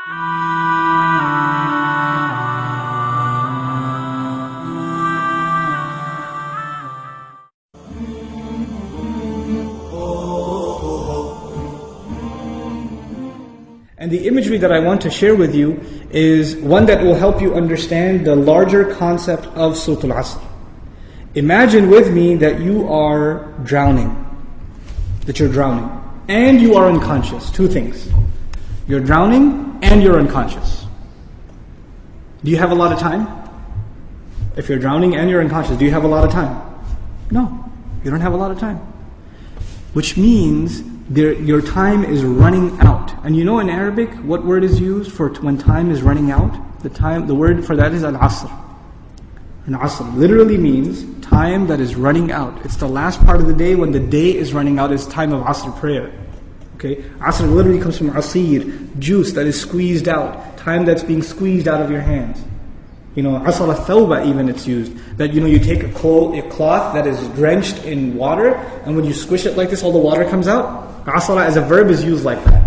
And the imagery that I want to share with you is one that will help you understand the larger concept of Surah Al-Asr. Imagine with me that you are drowning, and you are unconscious. Two things. You're drowning and you're unconscious. Do you have a lot of time? If you're drowning and you're unconscious, do you have a lot of time? No, you don't have a lot of time. Which means your time is running out. And you know in Arabic, what word is used for when time is running out? The word for that is Al-Asr. And Asr literally means time that is running out. It's the last part of the day when the day is running out. It's time of Asr prayer. Okay, Asr literally comes from asir, juice that is squeezed out, time that's being squeezed out of your hands. You know, asr al-thawba even it's used. That you take a cloth that is drenched in water, and when you squish it like this, all the water comes out. Asra as a verb is used like that,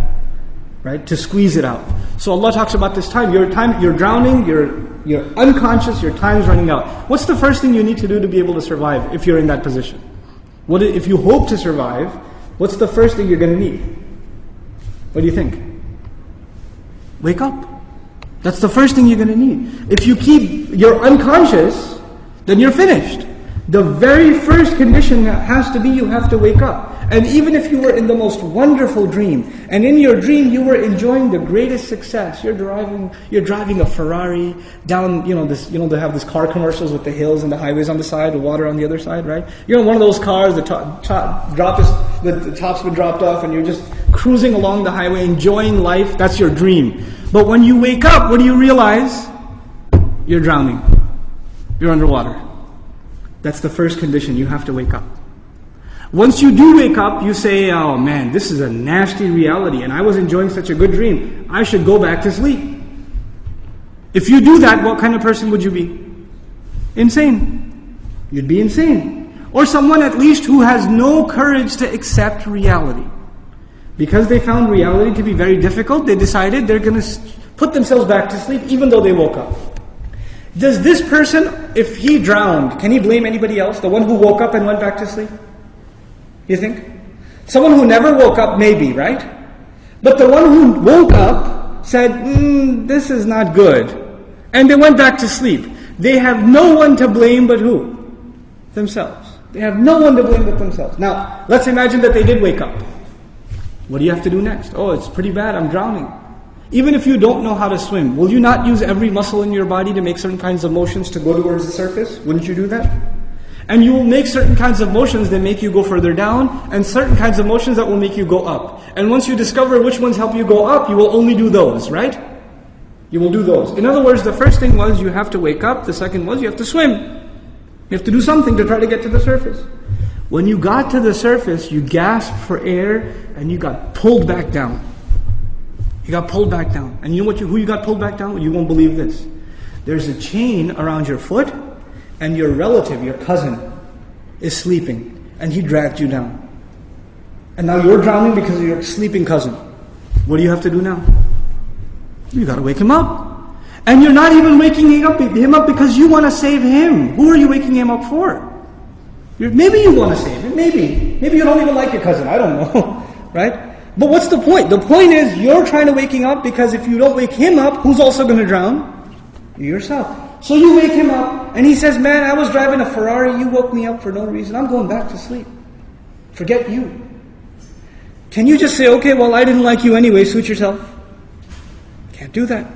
right? To squeeze it out. So Allah talks about this time. You're drowning, you're unconscious, your time's running out. What's the first thing you need to do to be able to survive if you're in that position? If you hope to survive, what's the first thing you're going to need? What do you think? Wake up. That's the first thing you're going to need. If you're unconscious, then you're finished. The very first condition has to be you have to wake up. And even if you were in the most wonderful dream, and in your dream you were enjoying the greatest success, you're driving a Ferrari down, they have these car commercials with the hills and the highways on the side, the water on the other side, right? You're in one of those cars, the top's been dropped off, and you're just cruising along the highway, enjoying life. That's your dream. But when you wake up, what do you realize? You're drowning. You're underwater. That's the first condition. You have to wake up. Once you do wake up, you say, oh man, this is a nasty reality, and I was enjoying such a good dream. I should go back to sleep. If you do that, what kind of person would you be? Insane. You'd be insane. Or someone at least who has no courage to accept reality. Because they found reality to be very difficult, they decided they're going to put themselves back to sleep even though they woke up. Does this person, if he drowned, can he blame anybody else? The one who woke up and went back to sleep? You think? Someone who never woke up, maybe, right? But the one who woke up said, this is not good. And they went back to sleep. They have no one to blame but who? Themselves. They have no one to blame but themselves. Now, let's imagine that they did wake up. What do you have to do next? Oh, it's pretty bad, I'm drowning. Even if you don't know how to swim, will you not use every muscle in your body to make certain kinds of motions to go towards the surface? Wouldn't you do that? And you will make certain kinds of motions that make you go further down, and certain kinds of motions that will make you go up. And once you discover which ones help you go up, you will only do those, right? You will do those. In other words, the first thing was you have to wake up. The second was you have to swim. You have to do something to try to get to the surface. When you got to the surface, you gasped for air, and you got pulled back down. You got pulled back down. And you know who you got pulled back down? You won't believe this. There's a chain around your foot, and your relative, your cousin, is sleeping, and he dragged you down. And now you're drowning because of your sleeping cousin. What do you have to do now? You got to wake him up. And you're not even waking him up because you want to save him. Who are you waking him up for? Maybe you want to save him, maybe. Maybe you don't even like your cousin, I don't know, right? But what's the point? The point is you're trying to wake him up because if you don't wake him up, who's also going to drown? You yourself. So you wake him up, and he says, man, I was driving a Ferrari, you woke me up for no reason, I'm going back to sleep. Forget you. Can you just say, okay, well, I didn't like you anyway, suit yourself? Can't do that.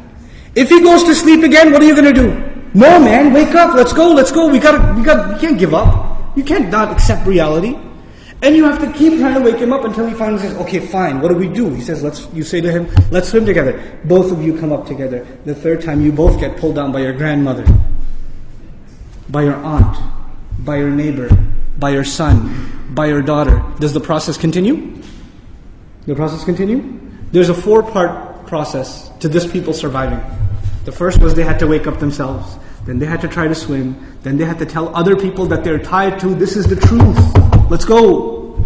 If he goes to sleep again, what are you going to do? No, man, wake up, let's go, you can't give up. You can't not accept reality. And you have to keep trying to wake him up until he finally says, okay, fine, what do we do? He says, you say to him, let's swim together. Both of you come up together. The third time, you both get pulled down by your grandmother, by your aunt, by your neighbor, by your son, by your daughter. Does the process continue? The process continue? There's a 4-part process to this people surviving. The first was they had to wake up themselves. Then they had to try to swim. Then they had to tell other people that they're tied to, this is the truth. Let's go.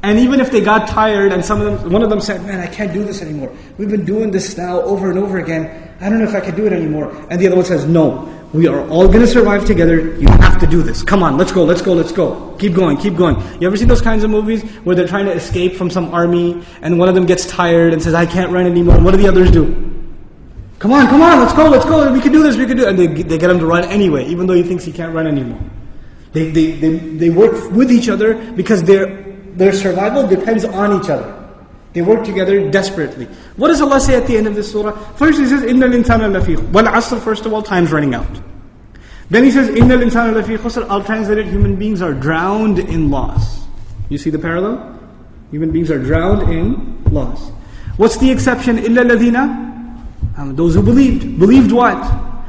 And even if they got tired and one of them said, man, I can't do this anymore. We've been doing this now over and over again. I don't know if I can do it anymore. And the other one says, no, we are all going to survive together. You have to do this. Come on, let's go, let's go, let's go. Keep going, keep going. You ever seen those kinds of movies where they're trying to escape from some army and one of them gets tired and says, I can't run anymore. What do the others do? Come on, let's go. We can do this, we can do it. And they get him to run anyway, even though he thinks he can't run anymore. They work with each other because their survival depends on each other. They work together desperately. What does Allah say at the end of this surah? First He says, إِنَّ الْإِنسَانَ لَفِي خُسْرٍ. Wal asr, first of all, time's running out. Then He says, إِنَّ الْإِنسَانَ لَفِي خُسْرٍ. I'll translate it, human beings are drowned in loss. You see the parallel? Human beings are drowned in loss. What's the exception? إِلَّا الَّذِينَ, those who believed. Believed what?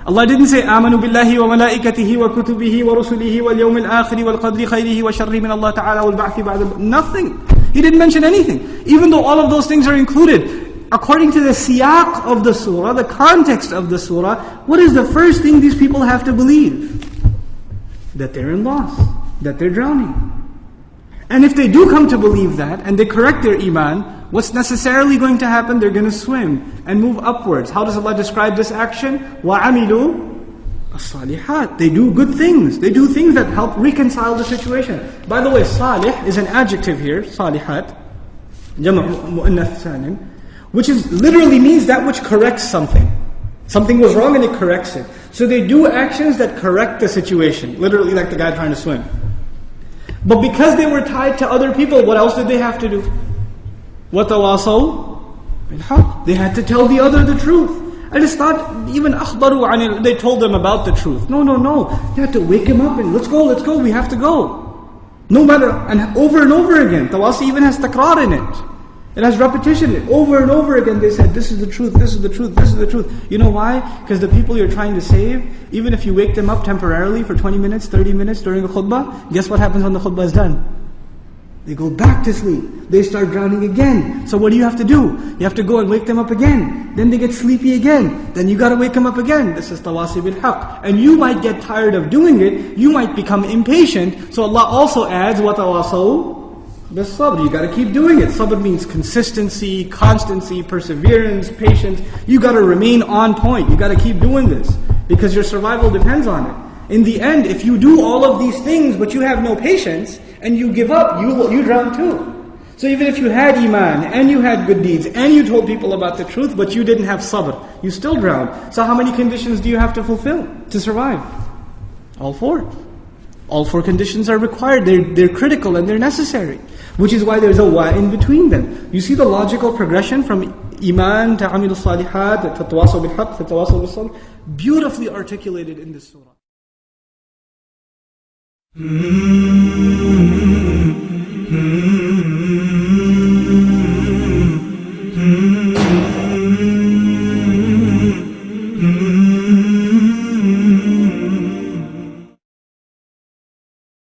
Allah didn't say, آمَنُوا بِاللَّهِ وَمَلَائِكَتِهِ وَكُتُبِهِ وَرُسُلِهِ وَالْيَوْمِ الْآخِرِ وَالْقَدْرِ خَيْرِهِ وَشَرِّهِ مِنَ اللَّهِ تَعَالَى وَالْبَعْثِ بَعْدَ. Nothing. He didn't mention anything. Even though all of those things are included. According to the siyaq of the surah, the context of the surah, what is the first thing these people have to believe? That they're in loss. That they're drowning. And if they do come to believe that, and they correct their iman, what's necessarily going to happen? They're going to swim and move upwards. How does Allah describe this action? وَعَمِلُوا الصَّالِحَاتِ. They do good things. They do things that help reconcile the situation. By the way, salih is an adjective here, salihat, jam'u mu'annath salim, which literally means that which corrects something. Something was wrong and it corrects it. So they do actions that correct the situation. Literally like the guy trying to swim. But because they were tied to other people, what else did they have to do? وَتَوَاصَوْا بِالْحَقِّ. They had to tell the other the truth. And it's not even أخبروا عن it. They told them about the truth. No. You have to wake him up and let's go, we have to go. No matter, and over again. Tawasi even has takrar in it. It has repetition. Over and over again they said, this is the truth, this is the truth, this is the truth. You know why? Because the people you're trying to save, even if you wake them up temporarily for 20 minutes, 30 minutes during a khutbah, guess what happens when the khutbah is done? They go back to sleep. They start drowning again. So what do you have to do? You have to go and wake them up again. Then they get sleepy again. Then you got to wake them up again. This is tawasi bil haqq. And you might get tired of doing it. You might become impatient. So Allah also adds, وَتَوَاصَوْا بِالصَّبْرِ. You got to keep doing it. Sabr means consistency, constancy, perseverance, patience. You got to remain on point. You got to keep doing this. Because your survival depends on it. In the end, if you do all of these things but you have no patience, and you give up, you drown too. So even if you had iman, and you had good deeds, and you told people about the truth, but you didn't have sabr, you still drown. So how many conditions do you have to fulfill to survive? All four. All four conditions are required. They're critical and they're necessary. Which is why there's a wa in between them. You see the logical progression from iman to amilus salihat, to tawasaw bil haqq, to tawasaw bil sabr, beautifully articulated in this surah. Mm-hmm.